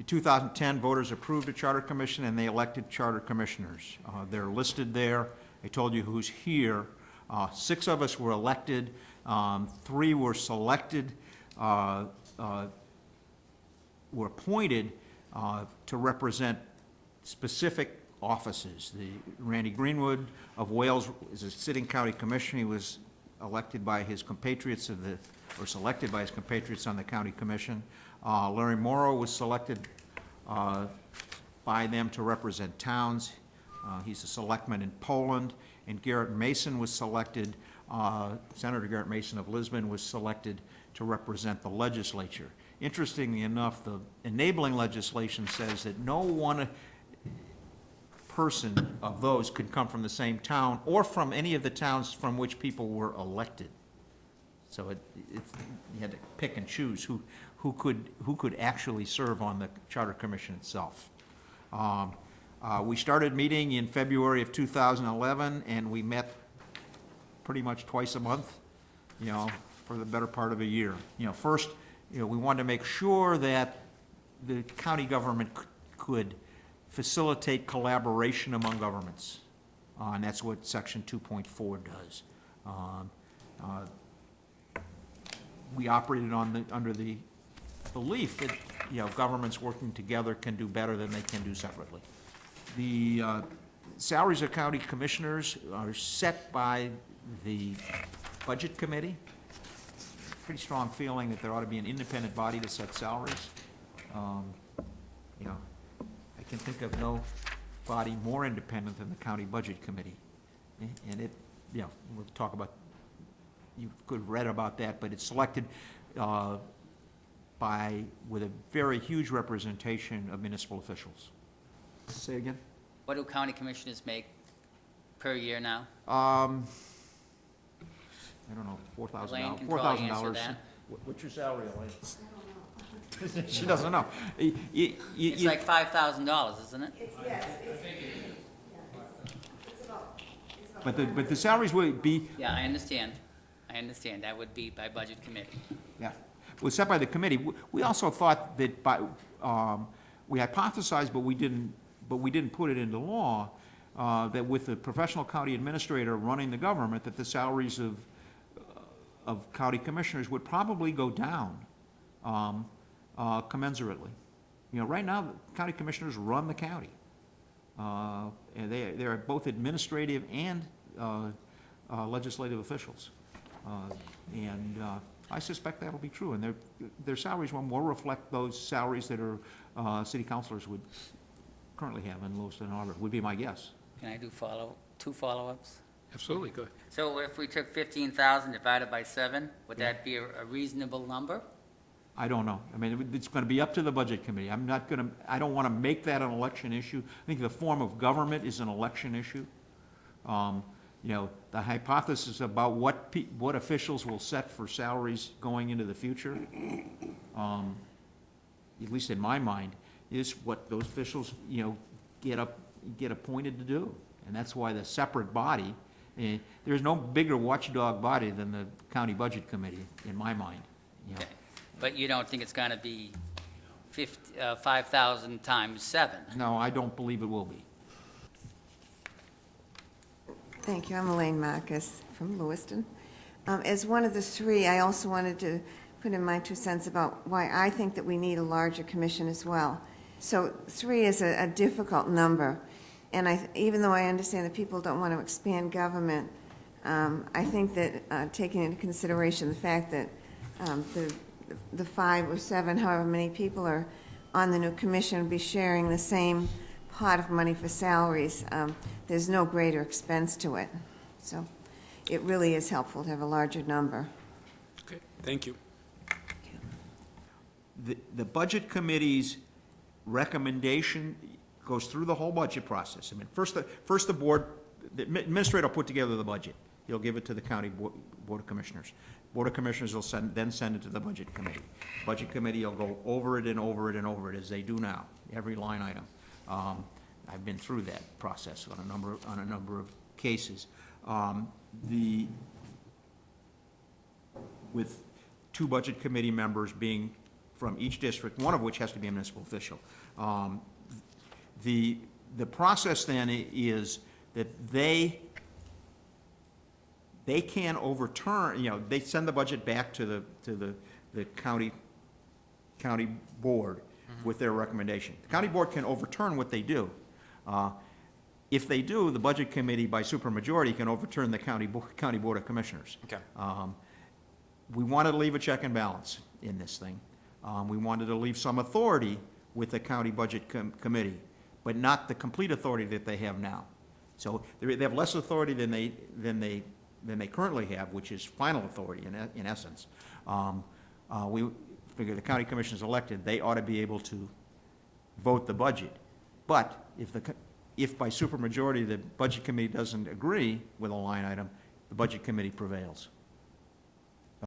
2010, voters approved a charter commission and they elected charter commissioners. They're listed there. I told you who's here. 6 of us were elected. 3 were selected, were appointed to represent specific offices. Randy Greenwood of Wales is a sitting county commissioner. He was elected by his compatriots or selected by his compatriots on the county commission. Larry Morrow was selected by them to represent towns. He's a selectman in Poland. And Garrett Mason was selected, Senator Garrett Mason of Lisbon was selected to represent the legislature. Interestingly enough, the enabling legislation says that no one person of those could come from the same town or from any of the towns from which people were elected. So you had to pick and choose who could actually serve on the Charter Commission itself. We started meeting in February of 2011, and we met pretty much twice a month, for the better part of a year. First, we wanted to make sure that the county government could facilitate collaboration among governments, and that's what Section 2.4 does. We operated under the belief that governments working together can do better than they can do separately. The salaries of county commissioners are set by the budget committee. Pretty strong feeling that there ought to be an independent body to set salaries. I can think of no body more independent than the county budget committee. And we'll talk about, you could have read about that, but it's selected with a very huge representation of municipal officials. Say again? What do county commissioners make per year now? I don't know, $4,000. Elaine can probably answer that. What's your salary, Elaine? She doesn't know. It's like $5,000, isn't it? But the salaries would be. Yeah, I understand. That would be by budget committee. Yeah, well, set by the committee. We also thought that we hypothesized, but we didn't put it into law, that with the professional county administrator running the government, that the salaries of county commissioners would probably go down commensurately. Right now, the county commissioners run the county. And they're both administrative and legislative officials. I suspect that'll be true, and their salaries will more reflect those salaries that our city councilors would currently have in Lewiston and Auburn, would be my guess. Can I do two follow-ups? Absolutely, go ahead. So if we took 15,000 divided by 7, would that be a reasonable number? I don't know. I mean, it's going to be up to the budget committee. I don't want to make that an election issue. I think the form of government is an election issue. The hypothesis about what officials will set for salaries going into the future, at least in my mind, is what those officials, get appointed to do. And that's why the separate body, there's no bigger watchdog body than the county budget committee, in my mind. Okay. But you don't think it's going to be 5,000 times 7? No, I don't believe it will be. Thank you. I'm Elaine Makas from Lewiston. As one of the 3, I also wanted to put in my 2 cents about why I think that we need a larger commission as well. So 3 is a difficult number, and even though I understand that people don't want to expand government, I think that taking into consideration the fact that the 5 or 7, however many people are on the new commission, will be sharing the same pot of money for salaries, there's no greater expense to it. So it really is helpful to have a larger number. Okay, thank you. The budget committee's recommendation goes through the whole budget process. I mean, first the board, the administrator will put together the budget. He'll give it to the county board of commissioners. Board of commissioners will then send it to the budget committee. Budget committee will go over it and over it and over it as they do now, every line item. I've been through that process on a number of cases. With 2 budget committee members being from each district, one of which has to be a municipal official. The process then is that they can overturn, they send the budget back to the county board with their recommendation. The county board can overturn what they do. If they do, the budget committee by supermajority can overturn the county board of commissioners. Okay. We wanted to leave a check and balance in this thing. We wanted to leave some authority with the county budget committee, but not the complete authority that they have now. So they have less authority than they currently have, which is final authority in essence. We figure the county commission is elected, they ought to be able to vote the budget. But if by supermajority the budget committee doesn't agree with a line item, the budget committee prevails.